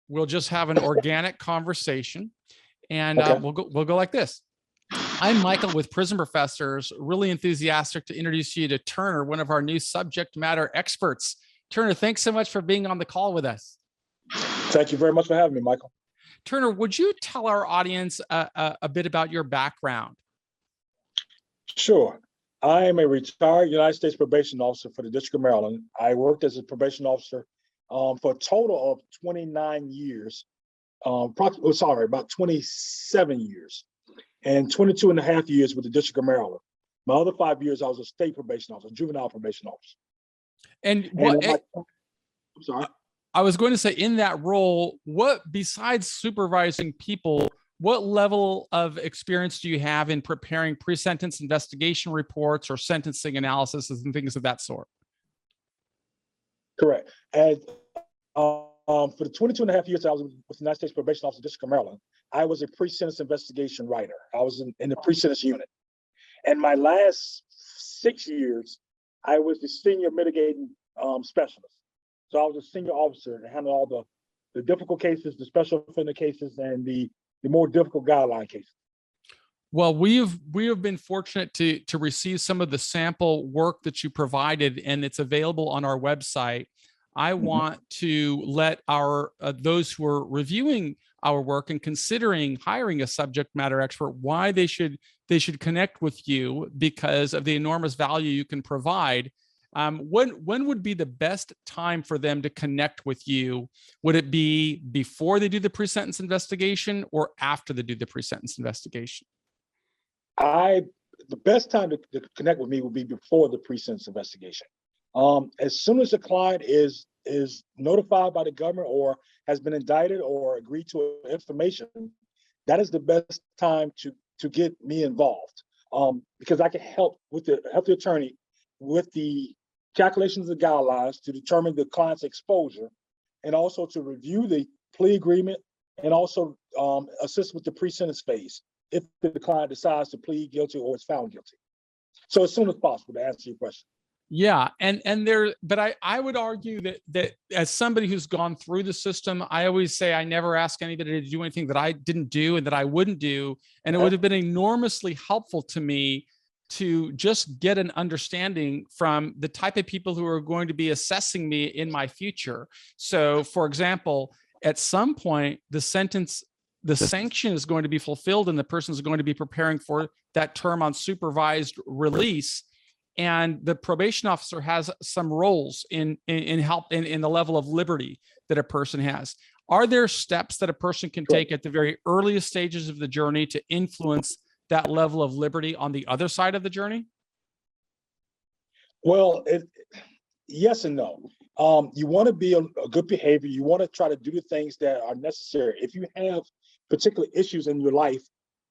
We'll just have an organic conversation, and Okay. we'll go like this. I'm Michael with Prison Professors, really enthusiastic to introduce you to Turner, one of our new subject matter experts. Turner, thanks so much for being on the call with us. Thank you very much for having me, Michael. Turner, would you tell our audience a bit about your background? Sure. I am a retired United States probation officer for the District of Maryland. I worked as a probation officer for a total of 29 years, about 27 years, and 22 and a half years with the District of Maryland. My other 5 years, I was a state probation officer, juvenile probation officer. And I'm sorry. I was going to say, in that role, what, besides supervising people, what level of experience do you have in preparing pre-sentence investigation reports or sentencing analysis and things of that sort? Correct. And for the 22 and a half years I was with the United States Probation Office, District of Maryland, I was a pre-sentence investigation writer. I was in the pre-sentence unit. And my last 6 years, I was the senior mitigating specialist. So I was a senior officer and handled all the difficult cases, the special offender cases, and the more difficult guideline cases. Well, we have been fortunate to receive some of the sample work that you provided, and it's available on our website. I want to let our those who are reviewing our work and considering hiring a subject matter expert why they should connect with you because of the enormous value you can provide. When would be the best time for them to connect with you? Would it be before they do the pre-sentence investigation or after they do the pre-sentence investigation? The best time to connect with me would be before the pre-sentence investigation. As soon as the client is notified by the government or has been indicted or agreed to information, that is the best time to get me involved, because I can help the attorney with the calculations of the guidelines to determine the client's exposure, and also to review the plea agreement, and also assist with the pre-sentence phase if the client decides to plead guilty or is found guilty. So as soon as possible, to answer your question. Yeah, but I would argue that as somebody who's gone through the system, I always say I never ask anybody to do anything that I didn't do and that I wouldn't do, and it would have been enormously helpful to me to just get an understanding from the type of people who are going to be assessing me in my future. So, for example, at some point, the sanction is going to be fulfilled and the person is going to be preparing for that term on supervised release. And the probation officer has some roles in the level of liberty that a person has. Are there steps that a person can take at the very earliest stages of the journey to influence that level of liberty on the other side of the journey? Well, yes and no. You want to be a good behavior. You want to try to do the things that are necessary. If you have particular issues in your life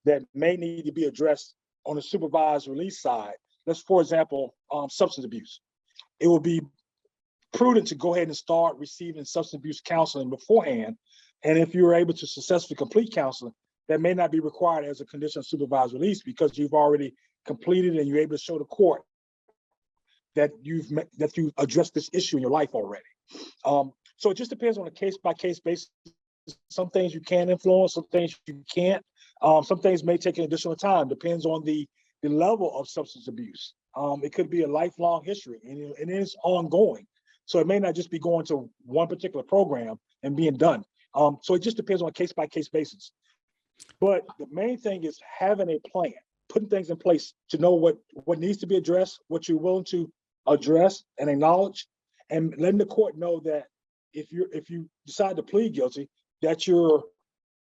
that may need to be addressed on the supervised release side, let's, for example, substance abuse. It will be prudent to go ahead and start receiving substance abuse counseling beforehand. And if you're able to successfully complete counseling, that may not be required as a condition of supervised release because you've already completed and you're able to show the court that you've addressed this issue in your life already. So it just depends on a case-by-case basis. Some things you can influence, some things you can't. Some things may take an additional time, depends on the level of substance abuse. It could be a lifelong history and it is ongoing. So it may not just be going to one particular program and being done. So it just depends on a case-by-case basis. But the main thing is having a plan, putting things in place to know what needs to be addressed, what you're willing to address and acknowledge, and letting the court know that if you decide to plead guilty, that you're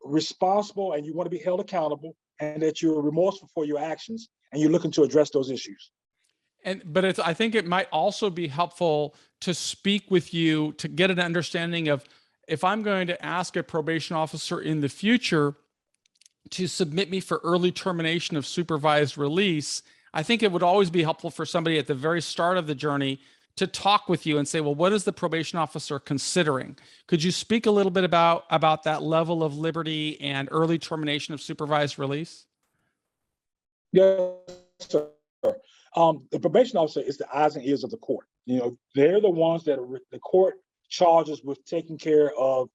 responsible and you want to be held accountable, and that you're remorseful for your actions and you're looking to address those issues. But I think it might also be helpful to speak with you to get an understanding of, if I'm going to ask a probation officer in the future to submit me for early termination of supervised release, I think it would always be helpful for somebody at the very start of the journey to talk with you and say, well, what is the probation officer considering? Could you speak a little bit about that level of liberty and early termination of supervised release? Yes, sir. The probation officer is the eyes and ears of the court. You know, they're the ones that the court charges with taking care of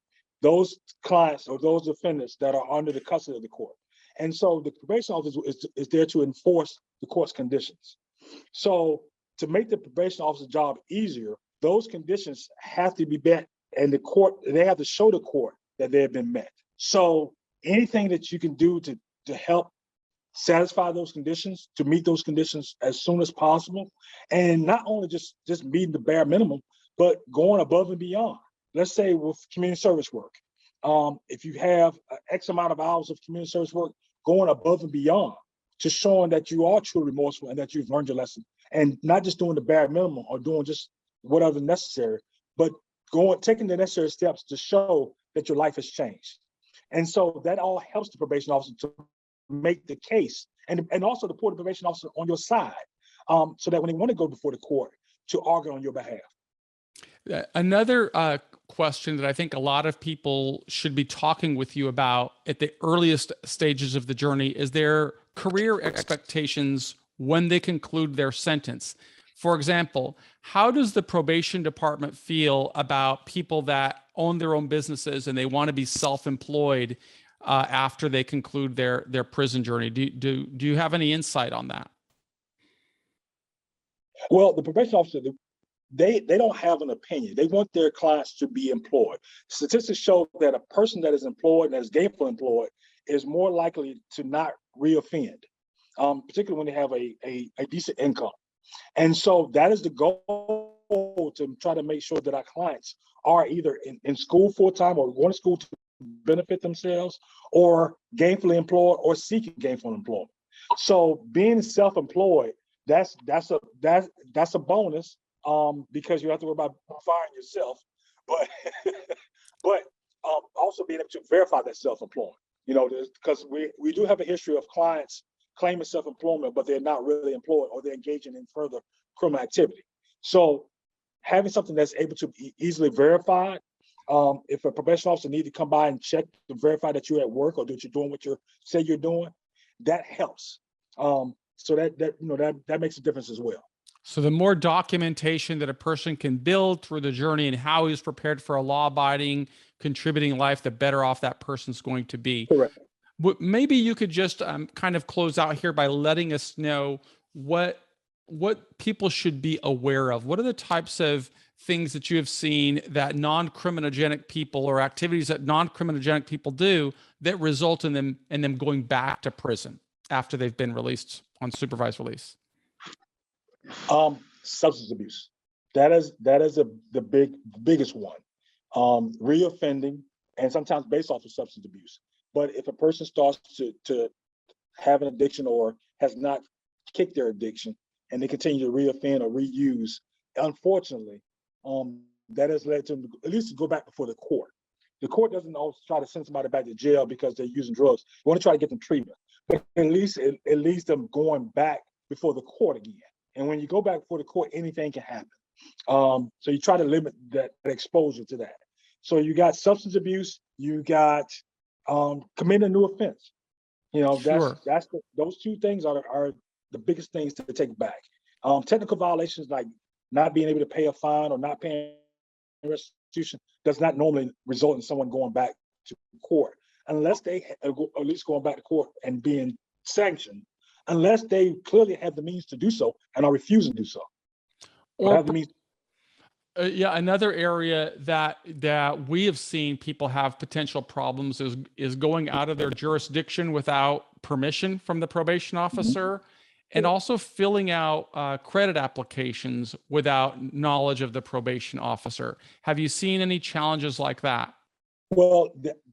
those clients or those defendants that are under the custody of the court. And so the probation officer is there to enforce the court's conditions. So to make the probation officer's job easier, those conditions have to be met, and the court, they have to show the court that they have been met. So anything that you can do to help satisfy those conditions, to meet those conditions as soon as possible, and not only just meeting the bare minimum, but going above and beyond. Let's say with community service work, if you have X amount of hours of community service work, going above and beyond to showing that you are truly remorseful and that you've learned your lesson, and not just doing the bare minimum or doing just whatever necessary, but taking the necessary steps to show that your life has changed. And so that all helps the probation officer to make the case, and also to put the probation officer on your side, so that when they want to go before the court, to argue on your behalf. Another question that I think a lot of people should be talking with you about at the earliest stages of the journey is their career expectations when they conclude their sentence. For example, how does the probation department feel about people that own their own businesses and they want to be self-employed after they conclude their prison journey? Do you have any insight on that? Well, the probation officer, they don't have an opinion. They want their clients to be employed. Statistics show that a person that is employed and that is gainfully employed is more likely to not reoffend, particularly when they have a decent income. And so that is the goal, to try to make sure that our clients are either in school full-time or going to school to benefit themselves, or gainfully employed or seeking gainful employment. So being self-employed, that's a bonus, because you have to worry about firing yourself, but also being able to verify that self-employment. Because we do have a history of clients claiming self-employment, but they're not really employed, or they're engaging in further criminal activity. So having something that's able to be easily verified, if a probation officer needs to come by and check to verify that you're at work or that you're doing what you say you're doing, that helps. So that makes a difference as well. So the more documentation that a person can build through the journey and how he's prepared for a law-abiding, contributing life, the better off that person's going to be. Correct. Maybe you could just kind of close out here by letting us know what people should be aware of. What are the types of things that you have seen that non-criminogenic people, or activities that non-criminogenic people do, that result in them going back to prison after they've been released on supervised release? Substance abuse. That is the biggest one. Reoffending, and sometimes based off of substance abuse. But if a person starts to have an addiction or has not kicked their addiction, and they continue to reoffend or reuse, unfortunately, that has led to them at least to go back before the court. The court doesn't always try to send somebody back to jail because they're using drugs. We want to try to get them treatment, but at least it leads them going back before the court again. And when you go back before the court, anything can happen. So you try to limit that exposure to that. So you got substance abuse, you got committing a new offense. Sure. Those two things are the biggest things to take back. Technical violations like not being able to pay a fine or not paying restitution does not normally result in someone going back to court, unless they at least going back to court and being sanctioned, unless they clearly have the means to do so and are refusing to do so. Or another area that we have seen people have potential problems is going out of their jurisdiction without permission from the probation officer, and also filling out credit applications without knowledge of the probation officer. Have you seen any challenges like that? Well,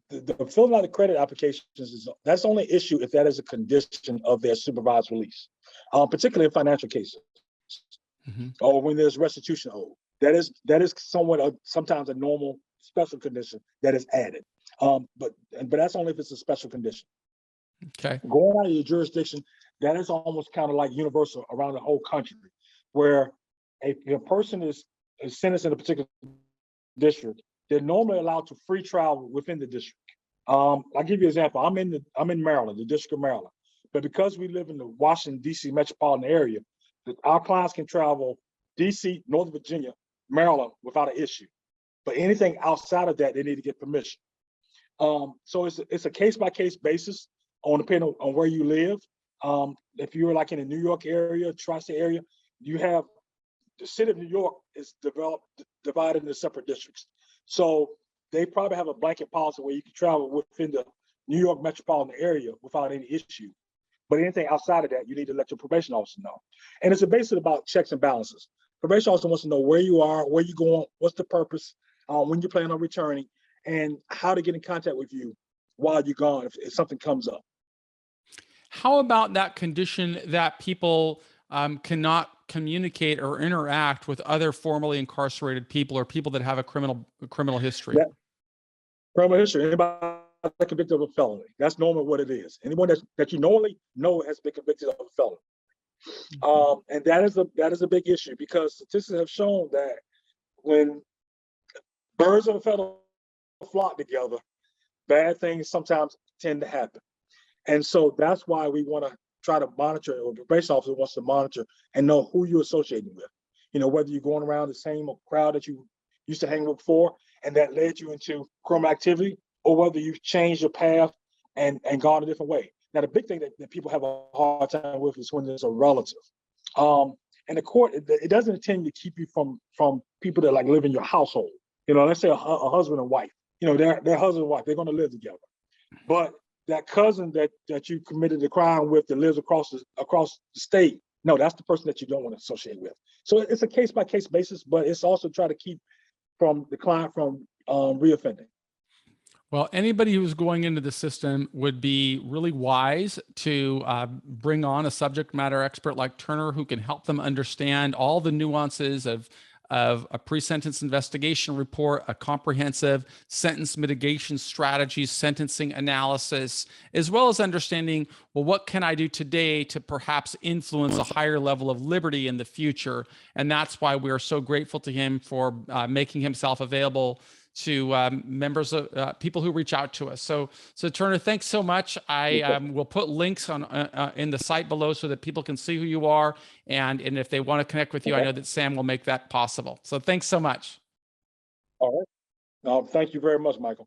the filling out the credit applications that's only an issue if that is a condition of their supervised release, particularly in financial cases, or when there's restitution owed. That is somewhat sometimes a normal special condition that is added, but that's only if it's a special condition. Okay. Going out of your jurisdiction, that is almost kind of like universal around the whole country, where if a person is sentenced in a particular district, they're normally allowed to free travel within the district. I'll give you an example. I'm in Maryland, the District of Maryland, but because we live in the Washington, D.C. metropolitan area, our clients can travel D.C., Northern Virginia, Maryland without an issue. But anything outside of that, they need to get permission. So it's a case-by-case basis depending on where you live. If you're like in the New York area, tri-state area, you have the city of New York is divided into separate districts. So they probably have a blanket policy where you can travel within the New York metropolitan area without any issue. But anything outside of that, you need to let your probation officer know. And it's basically about checks and balances. Probation officer wants to know where you are, where you're going, what's the purpose, when you plan on returning, and how to get in contact with you while you're gone if something comes up. How about that condition that people cannot communicate or interact with other formerly incarcerated people or people that have a criminal history? Criminal history, anybody convicted of a felony. That's normally what it is. Anyone that you normally know has been convicted of a felony. And that is a big issue because statistics have shown that when birds of a feather flock together, bad things sometimes tend to happen. And so that's why we want to try to monitor, or the probation officer wants to monitor and know who you're associating with. You know, whether you're going around the same crowd that you used to hang with before and that led you into criminal activity, or whether you've changed your path and gone a different way. Now, the big thing that people have a hard time with is when there's a relative. And the court, it doesn't intend to keep you from people that like live in your household. You know, let's say a husband and wife. You know, they're husband and wife. They're going to live together. But that cousin that you committed the crime with that lives across the state, no, that's the person that you don't want to associate with. So it's a case-by-case basis, but it's also try to keep the client from reoffending. Well, anybody who's going into the system would be really wise to bring on a subject matter expert like Turner, who can help them understand all the nuances of a pre-sentence investigation report, a comprehensive sentence mitigation strategy, sentencing analysis, as well as understanding, well, what can I do today to perhaps influence a higher level of liberty in the future? And that's why we are so grateful to him for making himself available to members of people who reach out to us. So Turner, thanks so much. I will put links on in the site below so that people can see who you are. And if they want to connect with you, I know that Sam will make that possible. So thanks so much. All right. Thank you very much, Michael.